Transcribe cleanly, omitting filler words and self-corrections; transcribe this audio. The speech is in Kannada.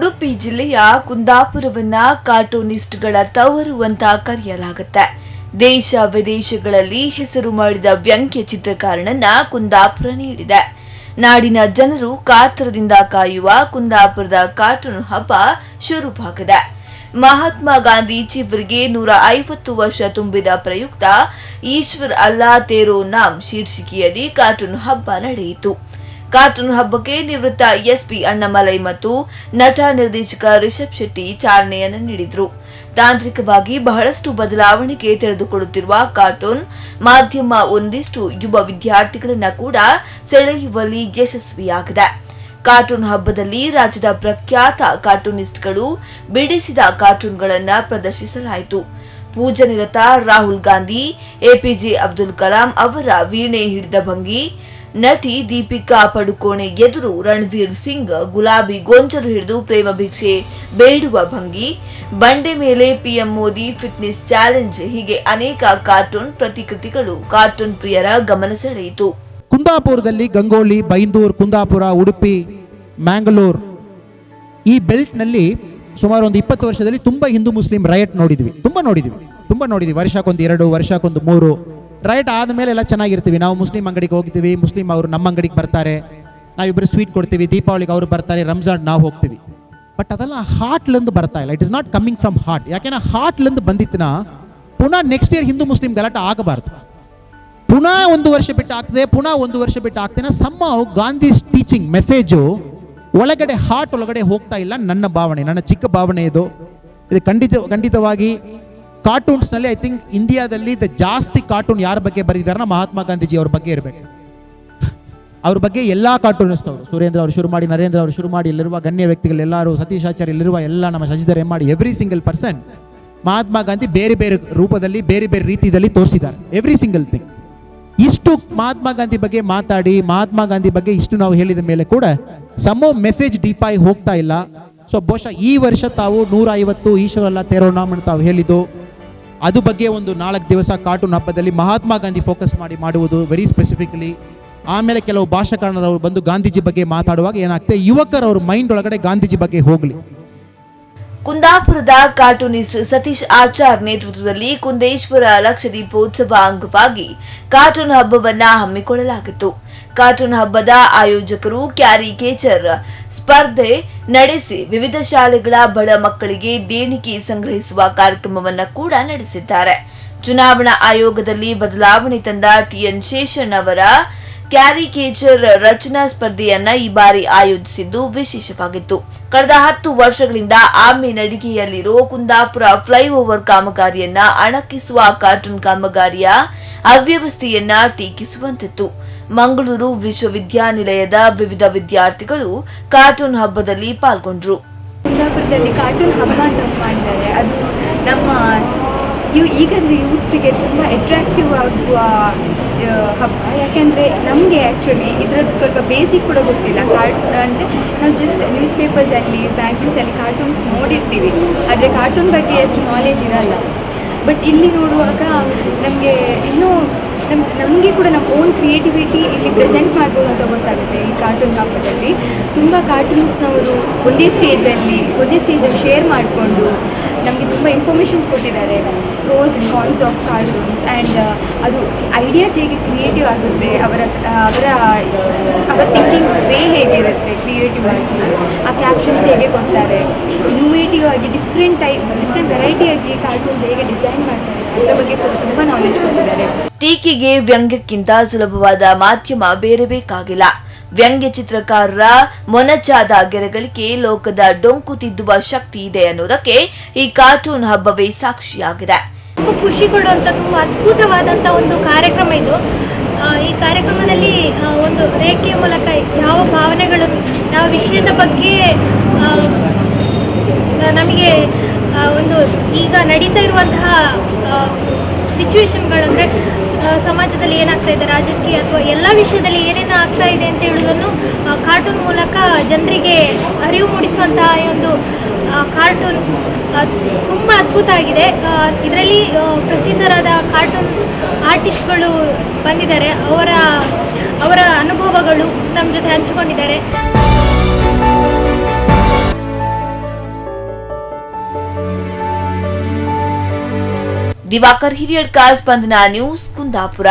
ಉಡುಪಿ ಜಿಲ್ಲೆಯ ಕುಂದಾಪುರವನ್ನ ಕಾರ್ಟೂನಿಸ್ಟ್ಗಳ ತವರು ಅಂತ ಕರೆಯಲಾಗುತ್ತೆ. ದೇಶ ವಿದೇಶಗಳಲ್ಲಿ ಹೆಸರು ಮಾಡಿದ ವ್ಯಂಗ್ಯ ಚಿತ್ರಕಾರನನ್ನ ಕುಂದಾಪುರ ನೀಡಿದೆ. ನಾಡಿನ ಜನರು ಕಾತರದಿಂದ ಕಾಯುವ ಕುಂದಾಪುರದ ಕಾರ್ಟೂನ್ ಹಬ್ಬ ಶುರುವಾಗಿದೆ. ಮಹಾತ್ಮ ಗಾಂಧೀಜಿಯವರಿಗೆ 150 ವರ್ಷ ತುಂಬಿದ ಪ್ರಯುಕ್ತ ಈಶ್ವರ್ ಅಲ್ಲಾ ತೇರೋ ನಾಮ್ ಶೀರ್ಷಿಕೆಯಲ್ಲಿ ಕಾರ್ಟೂನ್ ಹಬ್ಬ ನಡೆಯಿತು. ಕಾರ್ಟೂನ್ ಹಬ್ಬಕ್ಕೆ ನಿವೃತ್ತ ಎಸ್ಪಿ ಅಣ್ಣಾಮಲೈ ಮತ್ತು ನಟ ನಿರ್ದೇಶಕ ರಿಷಬ್ ಶೆಟ್ಟಿ ಚಾಲನೆಯನ್ನು ನೀಡಿದರು. ತಾಂತ್ರಿಕವಾಗಿ ಬಹಳಷ್ಟು ಬದಲಾವಣೆಗೆ ತೆರೆದುಕೊಳ್ಳುತ್ತಿರುವ ಕಾರ್ಟೂನ್ ಮಾಧ್ಯಮ ಒಂದಿಷ್ಟು ಯುವ ವಿದ್ಯಾರ್ಥಿಗಳನ್ನ ಕೂಡ ಸೆಳೆಯುವಲ್ಲಿ ಯಶಸ್ವಿಯಾಗಿದೆ. ಕಾರ್ಟೂನ್ ಹಬ್ಬದಲ್ಲಿ ರಾಜ್ಯದ ಪ್ರಖ್ಯಾತ ಕಾರ್ಟೂನಿಸ್ಟ್ಗಳು ಬಿಡಿಸಿದ ಕಾರ್ಟೂನ್ಗಳನ್ನು ಪ್ರದರ್ಶಿಸಲಾಯಿತು. ಪೂಜನಿರತ ರಾಹುಲ್ ಗಾಂಧಿ, ಎಪಿಜೆ ಅಬ್ದುಲ್ ಕಲಾಂ ಅವರ ವೀಣೆ ಹಿಡಿದ ಭಂಗಿ, ನಟಿ ದೀಪಿಕಾ ಪಡುಕೋಣೆ ಎದುರು ರಣವೀರ್ ಸಿಂಗ್ ಗುಲಾಬಿ ಗೊಂಚಲು ಹಿಡಿದು ಪ್ರೇಮ ಭಿಕ್ಷೆ ಬೇಡುವ ಭಂಗಿ, ಬಂಡೆ ಮೇಲೆ ಪಿಎಂ ಮೋದಿ ಫಿಟ್ನೆಸ್ ಚಾಲೆಂಜ್, ಹೀಗೆ ಅನೇಕ ಕಾರ್ಟೂನ್ ಪ್ರತಿಕೃತಿಗಳು ಕಾರ್ಟೂನ್ ಪ್ರಿಯರ ಗಮನ ಸೆಳೆಯಿತು. ಕುಂದಾಪುರದಲ್ಲಿ ಗಂಗೋಲಿ, ಬೈಂದೂರು, ಕುಂದಾಪುರ, ಉಡುಪಿ, ಮ್ಯಾಂಗ್ಳೂರ್ ಈ ಬೆಲ್ಟ್ನಲ್ಲಿ ಸುಮಾರು ಒಂದು 20 ವರ್ಷದಲ್ಲಿ ತುಂಬ ಹಿಂದೂ ಮುಸ್ಲಿಂ ರೈಟ್ ನೋಡಿದ್ವಿ. ತುಂಬ ನೋಡಿದ್ವಿ. ವರ್ಷಕ್ಕೊಂದು 2, ವರ್ಷಕ್ಕೊಂದು 3 ರೈಟ್ ಆದಮೇಲೆ ಎಲ್ಲ ಚೆನ್ನಾಗಿರ್ತೀವಿ. ನಾವು ಮುಸ್ಲಿಂ ಅಂಗಡಿಗೆ ಹೋಗ್ತೀವಿ, ಮುಸ್ಲಿಂ ಅವರು ನಮ್ಮ ಅಂಗಡಿಗೆ ಬರ್ತಾರೆ, ನಾವಿಬ್ಬರು ಸ್ವೀಟ್ ಕೊಡ್ತೀವಿ, ದೀಪಾವಳಿಗೆ ಅವರು ಬರ್ತಾರೆ, ರಂಜಾನ್ ನಾವು ಹೋಗ್ತೀವಿ. ಬಟ್ ಅದೆಲ್ಲ ಹಾರ್ಟ್ಲಿಂದ ಬರ್ತಾ ಇಲ್ಲ. It is not coming from heart. ಯಾಕೆಂದ್ರೆ ಹಾರ್ಟ್ಲಿಂದ ಬಂದಿತ್ತಿನ ಪುನಃ ನೆಕ್ಸ್ಟ್ ಇಯರ್ ಹಿಂದೂ ಮುಸ್ಲಿಂ ಗಲಾಟೆ ಆಗಬಾರ್ದು. ಪುನಃ 1 ವರ್ಷ ಬಿಟ್ಟು ಆಗ್ತದೆ, ಪುನಃ 1 ವರ್ಷ ಬಿಟ್ಟು ಆಗ್ತೇನೆ. ಸಮ್ಮ ಗಾಂಧಿ ಟೀಚಿಂಗ್ ಮೆಸೇಜು ಒಳಗಡೆ ಹಾರ್ಟ್ ಒಳಗಡೆ ಹೋಗ್ತಾ ಇಲ್ಲ. ನನ್ನ ಭಾವನೆ, ನನ್ನ ಚಿಕ್ಕ ಭಾವನೆ ಇದು ಖಂಡಿತವಾಗಿ ಕಾರ್ಟೂನ್ಸ್ನಲ್ಲಿ ಐ ಥಿಂಕ್ ಇಂಡಿಯಾದಲ್ಲಿ ಜಾಸ್ತಿ ಕಾರ್ಟೂನ್ ಯಾರ ಬಗ್ಗೆ ಬರೆದಿದ್ದಾರೆ ಮಹಾತ್ಮ ಗಾಂಧೀಜಿ ಅವ್ರ ಬಗ್ಗೆ ಇರಬೇಕು. ಅವ್ರ ಬಗ್ಗೆ ಎಲ್ಲ ಕಾರ್ಟೂನಿಸ್ಟ್ ಅವರು, ಸುರೇಂದ್ರ ಅವರು ಶುರು ಮಾಡಿ, ನರೇಂದ್ರ ಅವರು ಶುರು ಮಾಡಿ, ಇಲ್ಲಿರುವ ಗಣ್ಯ ವ್ಯಕ್ತಿಗಳೆಲ್ಲರೂ, ಸತೀಶ್ ಆಚಾರ್ಯ, ಇಲ್ಲಿರುವ ಎಲ್ಲ ನಮ್ಮ ಶಶಿಧರ್ ಮಾಡಿ, every single person Mahatma Gandhi ಬೇರೆ ಬೇರೆ ರೂಪದಲ್ಲಿ ಬೇರೆ ಬೇರೆ ರೀತಿಯಲ್ಲಿ ತೋರಿಸಿದ್ದಾರೆ. Every single thing. ಇಷ್ಟು ಮಹಾತ್ಮ ಗಾಂಧಿ ಬಗ್ಗೆ ಮಾತಾಡಿ, ಮಹಾತ್ಮ ಗಾಂಧಿ ಬಗ್ಗೆ ಇಷ್ಟು ನಾವು ಹೇಳಿದ ಮೇಲೆ ಕೂಡ ಸಮ ಮೆಸೇಜ್ ಡೀಪ್ ಆಗಿ ಹೋಗ್ತಾ ಇಲ್ಲ. ಸೊ ಬಹುಶಃ ಈ ವರ್ಷ ತಾವು 150 ಈಶ್ವರ್ ಅಲ್ಲಾ ತೇರೋ ನಾಮ್ ಅಂತ ತಾವು ಹೇಳಿದ್ದು, ಅದು ಬಗ್ಗೆ ಒಂದು 4 ದಿವಸ ಕಾರ್ಟೂನ್ ಹಬ್ಬದಲ್ಲಿ ಮಹಾತ್ಮ ಗಾಂಧಿ ಫೋಕಸ್ ಮಾಡುವುದು ವೆರಿ ಸ್ಪೆಸಿಫಿಕಲಿ. ಆಮೇಲೆ ಕೆಲವು ಭಾಷಾಕಾರರು ಬಂದು ಗಾಂಧೀಜಿ ಬಗ್ಗೆ ಮಾತಾಡುವಾಗ ಏನಾಗ್ತದೆ, ಯುವಕರವ್ರ ಮೈಂಡ್ ಒಳಗಡೆ ಗಾಂಧೀಜಿ ಬಗ್ಗೆ ಹೋಗಲಿ. ಕುಂದಾಪುರದ ಕಾರ್ಟೂನಿಸ್ಟ್ ಸತೀಶ್ ಆಚಾರ್ ನೇತೃತ್ವದಲ್ಲಿ ಕುಂದೇಶ್ವರ ಲಕ್ಷದೀಪೋತ್ಸವ ಅಂಗವಾಗಿ ಕಾರ್ಟೂನ್ ಹಬ್ಬವನ್ನ ಹಮ್ಮಿಕೊಳ್ಳಲಾಗಿತ್ತು. ಕಾರ್ಟೂನ್ ಹಬ್ಬದ ಆಯೋಜಕರು ಕ್ಯಾರಿಕೇಚರ್ ಸ್ಪರ್ಧೆ ನಡೆಸಿ ವಿವಿಧ ಶಾಲೆಗಳ ಬಡ ಮಕ್ಕಳಿಗೆ ದೇಣಿಗೆ ಸಂಗ್ರಹಿಸುವ ಕಾರ್ಯಕ್ರಮವನ್ನ ಕೂಡ ನಡೆಸಿದ್ದಾರೆ. ಚುನಾವಣಾ ಆಯೋಗದಲ್ಲಿ ಬದಲಾವಣೆ ತಂದ ಟಿಎನ್ ಶೇಷನ್ ಅವರ ಕ್ಯಾರಿಕೇಚರ್ ರಚನಾ ಸ್ಪರ್ಧೆಯನ್ನ ಈ ಬಾರಿ ಆಯೋಜಿಸಿದ್ದು ವಿಶೇಷವಾಗಿತ್ತು. ಕಳೆದ 10 ವರ್ಷಗಳಿಂದ ಆಮೆ ನಡಿಗೆಯಲ್ಲಿರೋ ಕುಂದಾಪುರ ಫ್ಲೈಓವರ್ ಕಾಮಗಾರಿಯನ್ನ ಅಣಕಿಸುವ ಕಾರ್ಟೂನ್ ಕಾಮಗಾರಿಯ ಅವ್ಯವಸ್ಥೆಯನ್ನ ಟೀಕಿಸುವಂತಿತ್ತು. ಮಂಗಳೂರು ವಿಶ್ವವಿದ್ಯಾನಿಲಯದ ವಿವಿಧ ವಿದ್ಯಾರ್ಥಿಗಳು ಕಾರ್ಟೂನ್ ಹಬ್ಬದಲ್ಲಿ ಪಾಲ್ಗೊಂಡ್ರು. ಕುಂದಾಪುರದಲ್ಲಿ ಕಾರ್ಟೂನ್ ಹಬ್ಬ ಅಂತ ಮಾಡಿದ್ದಾರೆ. ಅದು ನಮ್ಮ ಈಗಂದ್ರೆ ಯೂತ್ಸಿಗೆ ತುಂಬ ಅಟ್ರಾಕ್ಟಿವ್ ಆಗುವ ಹಬ್ಬ. ಯಾಕೆಂದರೆ ನಮಗೆ ಆ್ಯಕ್ಚುಲಿ ಇದರದ್ದು ಸ್ವಲ್ಪ ಬೇಸಿಕ್ ಕೂಡ ಗೊತ್ತಿಲ್ಲ. ಅಂದರೆ ನಾವು ಜಸ್ಟ್ ನ್ಯೂಸ್ ಪೇಪರ್ಸಲ್ಲಿ, ಮ್ಯಾಗ್ಝಿನ್ಸಲ್ಲಿ ಕಾರ್ಟೂನ್ಸ್ ನೋಡಿರ್ತೀವಿ, ಆದರೆ ಕಾರ್ಟೂನ್ ಬಗ್ಗೆ ಎಷ್ಟು ನಾಲೆಜ್ ಇರಲ್ಲ. ಬಟ್ ಇಲ್ಲಿ ನೋಡುವಾಗ ನಮಗೆ ಇನ್ನೂ ನಮಗೆ ಕೂಡ ನಮ್ಮ ಓನ್ ಕ್ರಿಯೇಟಿವಿಟಿ ಇಲ್ಲಿ ಪ್ರೆಸೆಂಟ್ ಮಾಡ್ಬೋದು ಅಂತ ಗೊತ್ತಾಗುತ್ತೆ. ಈ ಕಾರ್ಟೂನ್ ಹಬ್ಬದಲ್ಲಿ ತುಂಬ ಕಾರ್ಟೂನ್ಸ್ನವರು ಒಂದೇ ಸ್ಟೇಜಲ್ಲಿ ಶೇರ್ ಮಾಡಿಕೊಂಡು ನಮಗೆ ತುಂಬ ಇನ್ಫಾರ್ಮೇಷನ್ಸ್ ಕೊಟ್ಟಿದ್ದಾರೆ, pros and cons of cartoons. And ಅದು ಐಡಿಯಾಸ್ ಹೇಗೆ ಕ್ರಿಯೇಟಿವ್ ಆಗುತ್ತೆ, ಅವರ ಥಿಂಕಿಂಗ್ ವೇ ಹೇಗಿರುತ್ತೆ ಕ್ರಿಯೇಟಿವ್ ಆಗಿ, ಆ ಕ್ಯಾಪ್ಷನ್ಸ್ ಹೇಗೆ ಕೊಡ್ತಾರೆ, ಇನೋವೇಟಿವ್ ಆಗಿ ಡಿಫ್ರೆಂಟ್ ವೆರೈಟಿ ಆಗಿ ಕಾರ್ಟೂನ್ಸ್ ಹೇಗೆ ಡಿಸೈನ್ ಮಾಡ್ತಾರೆ, ಅದರ ಬಗ್ಗೆ ತುಂಬ ನಾಲೆಜ್ ಕೊಟ್ಟಿದ್ದಾರೆ. ಟೀಕೆಗೆ ವ್ಯಂಗ್ಯಕ್ಕಿಂತ ಸುಲಭವಾದ ಮಾಧ್ಯಮ ಬೇರೆ ಬೇಕಾಗಿಲ್ಲ. ವ್ಯಂಗ್ಯ ಚಿತ್ರಕಾರರ ಮೊನಚಾದ ಗೆರೆಗಳಿಗೆ ಲೋಕದ ಡೊಂಕು ತಿದ್ದುವ ಶಕ್ತಿ ಇದೆ ಅನ್ನೋದಕ್ಕೆ ಈ ಕಾರ್ಟೂನ್ ಹಬ್ಬವೇ ಸಾಕ್ಷಿಯಾಗಿದೆ. ತುಂಬ ಖುಷಿ ಕೊಡುವಂಥ ತುಂಬ ಅದ್ಭುತವಾದಂಥ ಒಂದು ಕಾರ್ಯಕ್ರಮ ಇದು. ಈ ಕಾರ್ಯಕ್ರಮದಲ್ಲಿ ಒಂದು ರೇಖೆಯ ಮೂಲಕ ಯಾವ ಭಾವನೆಗಳು, ಯಾವ ವಿಷಯದ ಬಗ್ಗೆ ನಮಗೆ ಒಂದು ಈಗ ನಡೀತಾ ಇರುವಂತಹ ಸಿಚುವೇಶನ್ಗಳಂದರೆ ಸಮಾಜದಲ್ಲಿ ಏನಾಗ್ತಾ ಇದೆ, ರಾಜಕೀಯ ಅಥವಾ ಎಲ್ಲ ವಿಷಯದಲ್ಲಿ ಏನೇನು ಆಗ್ತಾ ಇದೆ ಅಂತ ಹೇಳೋದನ್ನು ಕಾರ್ಟೂನ್ ಮೂಲಕ ಜನರಿಗೆ ಅರಿವು ಮೂಡಿಸುವಂತಹ ಒಂದು ಕಾರ್ಟೂನ್ ತುಂಬ ಅದ್ಭುತ ಆಗಿದೆ. ಇದರಲ್ಲಿ ಪ್ರಸಿದ್ಧರಾದ ಕಾರ್ಟೂನ್ ಆರ್ಟಿಸ್ಟ್ಗಳು ಬಂದಿದ್ದಾರೆ, ಅವರ ಅನುಭವಗಳು ನಮ್ಮ ಜೊತೆ ಹಂಚಿಕೊಂಡಿದ್ದಾರೆ. ದಿವಾಕರ್ ಹಿರಿಯಡ್ಕ, ಸ್ಪಂದನ ನ್ಯೂಸ್, ಕುಂದಾಪುರ.